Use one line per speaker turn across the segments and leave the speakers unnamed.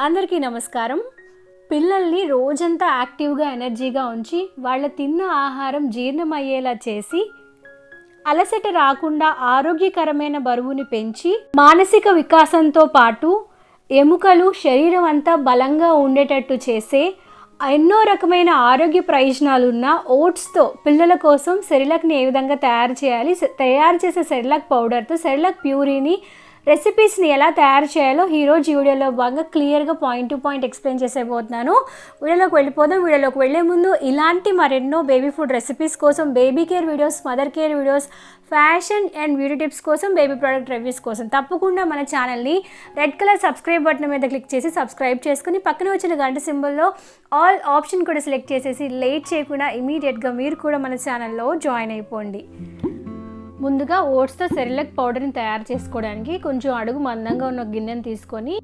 అందరికీ నమస్కారం. పిల్లల్ని రోజంతా యాక్టివ్గా ఎనర్జీగా ఉంచి వాళ్ళ తిన్న ఆహారం జీర్ణమయ్యేలా చేసి అలసట రాకుండా ఆరోగ్యకరమైన బరువుని పెంచి మానసిక వికాసంతో పాటు ఎముకలు శరీరం అంతా బలంగా ఉండేటట్టు చేసే ఎన్నో రకమైన ఆరోగ్య ప్రయోజనాలున్న ఓట్స్తో పిల్లల కోసం సెరిలాక్ని ఏ విధంగా తయారు చేయాలి, తయారు చేసే సెరిలాక్ పౌడర్తో సెరిలాక్ ప్యూరీని రెసిపీస్ని ఎలా తయారు చేయాలో ఈరోజు వీడియోలో బాగా క్లియర్గా పాయింట్ టు పాయింట్ ఎక్స్ప్లెయిన్ చేసేపోతున్నాను. వీడియోలోకి వెళ్ళిపోదాం. వీడియోలోకి వెళ్ళే ముందు ఇలాంటి మరెన్నో బేబీ ఫుడ్ రెసిపీస్ కోసం, baby care videos, mother care videos, fashion and beauty tips కోసం, బేబీ ప్రోడక్ట్ రివ్యూస్ కోసం తప్పకుండా మన ఛానల్ని రెడ్ కలర్ సబ్స్క్రైబ్ బటన్ మీద క్లిక్ చేసి సబ్స్క్రైబ్ చేసుకుని పక్కన వచ్చిన గంట సింబల్లో ఆల్ ఆప్షన్ కూడా సెలెక్ట్ చేసేసి లేట్ చేయకుండా ఇమీడియట్గా మీరు కూడా మన ఛానల్లో జాయిన్ అయిపోండి. ముందుగా ఓట్స్తో సెరిలాక్ పౌడర్ని తయారు చేసుకోవడానికి కొంచెం అడుగు మందంగా ఉన్న గిన్నెని తీసుకొని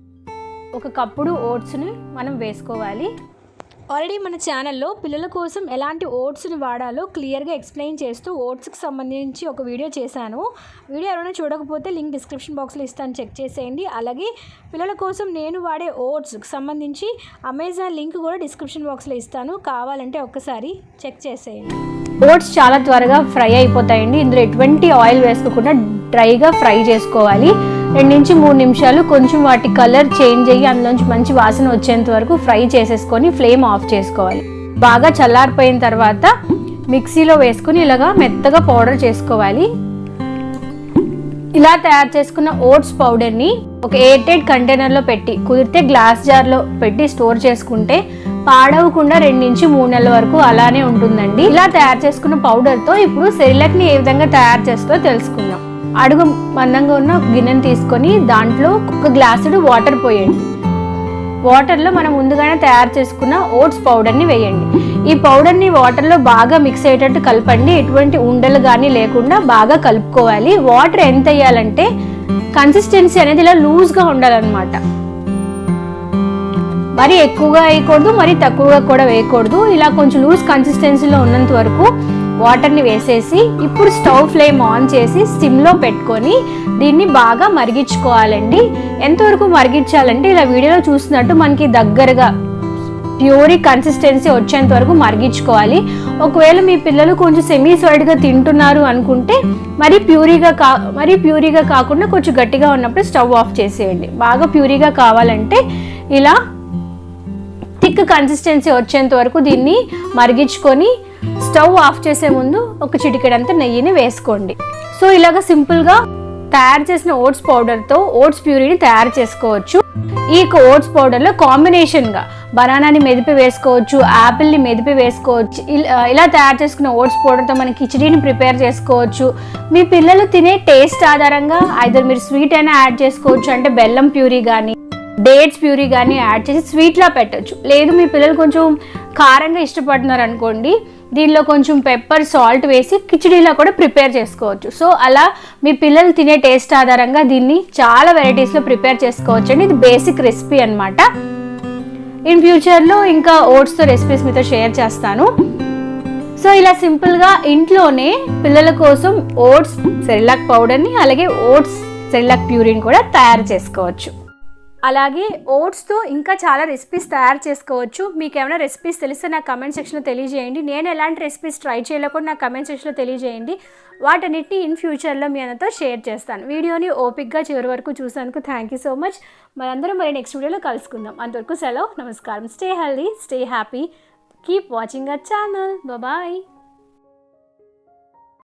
ఒక కప్పుడు ఓట్స్ని మనం వేసుకోవాలి. ఆల్రెడీ మన ఛానల్లో పిల్లల కోసం ఎలాంటి ఓట్స్ని వాడాలో క్లియర్గా ఎక్స్ప్లెయిన్ చేస్తూ ఓట్స్కి సంబంధించి ఒక వీడియో చేశాను. వీడియో ఎవరైనా చూడకపోతే లింక్ డిస్క్రిప్షన్ బాక్స్లో ఇస్తాను, చెక్ చేసేయండి. అలాగే పిల్లల కోసం నేను వాడే ఓట్స్కి సంబంధించి అమెజాన్ లింక్ కూడా డిస్క్రిప్షన్ బాక్స్లో ఇస్తాను, కావాలంటే ఒక్కసారి చెక్ చేసేయండి. ఓట్స్ చాలా త్వరగా ఫ్రై అయిపోతాయండి. ఇందులో ఎటువంటి ఆయిల్ వేసుకోకుండా డ్రైగా ఫ్రై చేసుకోవాలి. 2 నుంచి 3 నిమిషాలు కొంచెం వాటి కలర్ చేంజ్ అయ్యి అందులోంచి మంచి వాసన వచ్చేంత వరకు ఫ్రై చేసేసుకొని ఫ్లేమ్ ఆఫ్ చేసుకోవాలి. బాగా చల్లారిపోయిన తర్వాత మిక్సీలో వేసుకుని ఇలాగా మెత్తగా పౌడర్ చేసుకోవాలి. ఇలా తయారు చేసుకున్న ఓట్స్ పౌడర్ని ఒక ఎయిర్టైట్ కంటైనర్లో పెట్టి, కుదిరితే గ్లాస్ జార్లో పెట్టి స్టోర్ చేసుకుంటే పాడవకుండా 2 నుంచి 3 నెలల వరకు అలానే ఉంటుందండి. ఇలా తయారు చేసుకున్న పౌడర్తో ఇప్పుడు సెరిలాక్ని ఏ విధంగా తయారు చేస్తుందో తెలుసుకుందాం. అడుగు మందంగా ఉన్న గిన్నెని తీసుకొని దాంట్లో ఒక గ్లాసుడు వాటర్ పోయండి. వాటర్లో మనం ముందుగానే తయారు చేసుకున్న ఓట్స్ పౌడర్ని వేయండి. ఈ పౌడర్ని వాటర్లో బాగా మిక్స్ అయ్యేటట్టు కలపండి. ఎటువంటి ఉండలు కానీ లేకుండా బాగా కలుపుకోవాలి. వాటర్ ఎంత వేయాలంటే కన్సిస్టెన్సీ అనేది ఇలా లూజ్గా ఉండాలన్నమాట. మరీ ఎక్కువగా వేయకూడదు, మరీ తక్కువగా కూడా వేయకూడదు. ఇలా కొంచెం లూజ్ కన్సిస్టెన్సీలో ఉన్నంత వరకు వాటర్ని వేసేసి ఇప్పుడు స్టవ్ ఫ్లేమ్ ఆన్ చేసి సిమ్లో పెట్టుకొని దీన్ని బాగా మరిగించుకోవాలండి. ఎంతవరకు మరిగించాలంటే ఇలా వీడియోలో చూస్తున్నట్టు మనకి దగ్గరగా ప్యూరీ కన్సిస్టెన్సీ వచ్చేంత వరకు మరిగించుకోవాలి. ఒకవేళ మీ పిల్లలు కొంచెం సెమీ సాలిడ్గా తింటున్నారు అనుకుంటే మరీ ప్యూరీగా కాకుండా కొంచెం గట్టిగా ఉన్నప్పుడు స్టవ్ ఆఫ్ చేసేయండి. బాగా ప్యూరీగా కావాలంటే ఇలా థిక్ కన్సిస్టెన్సీ వచ్చేంత వరకు దీన్ని మరిగించుకొని స్టవ్ ఆఫ్ చేసే ముందు ఒక చిటికెడంత నెయ్యిని వేసుకోండి. సో ఇలాగ సింపుల్గా తయారు చేసిన ఓట్స్ పౌడర్తో ఓట్స్ ప్యూరీని తయారు చేసుకోవచ్చు. ఈ ఓట్స్ పౌడర్లో కాంబినేషన్గా బనానాని మెదిపి వేసుకోవచ్చు, యాపిల్ని మెదిపి వేసుకోవచ్చు. ఇలా తయారు చేసుకున్న ఓట్స్ పౌడర్తో మనం కిచడీని ప్రిపేర్ చేసుకోవచ్చు. మీ పిల్లలు తినే టేస్ట్ ఆధారంగా ఐదర్ మీరు స్వీట్ అయినా యాడ్ చేసుకోవచ్చు, అంటే బెల్లం ప్యూరీ కానీ డేట్స్ ప్యూరీ కానీ యాడ్ చేసి స్వీట్లా పెట్టచ్చు. లేదు మీ పిల్లలు కొంచెం కారంగా ఇష్టపడుతున్నారు అనుకోండి, దీనిలో కొంచెం పెప్పర్, సాల్ట్ వేసి కిచడీలా కూడా ప్రిపేర్ చేసుకోవచ్చు. సో అలా మీ పిల్లలు తినే టేస్ట్ ఆధారంగా దీన్ని చాలా వెరైటీస్లో ప్రిపేర్ చేసుకోవచ్చు అండి. ఇది బేసిక్ రెసిపీ అనమాట. ఇన్ ఫ్యూచర్లో ఇంకా ఓట్స్తో రెసిపీస్ మీతో షేర్ చేస్తాను. సో ఇలా సింపుల్గా ఇంట్లోనే పిల్లల కోసం ఓట్స్ సెరిలాక్ పౌడర్ని అలాగే ఓట్స్ సెరిలాక్ ప్యూరీని కూడా తయారు చేసుకోవచ్చు. అలాగే ఓట్స్తో ఇంకా చాలా రెసిపీస్ తయారు చేసుకోవచ్చు. మీకు ఏమైనా రెసిపీస్ తెలిస్తే నాకు కమెంట్ సెక్షన్లో తెలియజేయండి. నేను ఎలాంటి రెసిపీస్ ట్రై చేయలేకుండా నాకు కమెంట్ సెక్షన్లో తెలియజేయండి. వాటన్నిటిని ఇన్ ఫ్యూచర్లో మీ అందరితో షేర్ చేస్తాను. వీడియోని ఓపిక్గా చివరి వరకు చూసినందుకు థ్యాంక్ యూ సో మచ్. మనందరం మరి నెక్స్ట్ వీడియోలో కలుసుకుందాం. అంతవరకు సెలవు, నమస్కారం. Stay healthy, stay happy, keep watching our channel. Bye.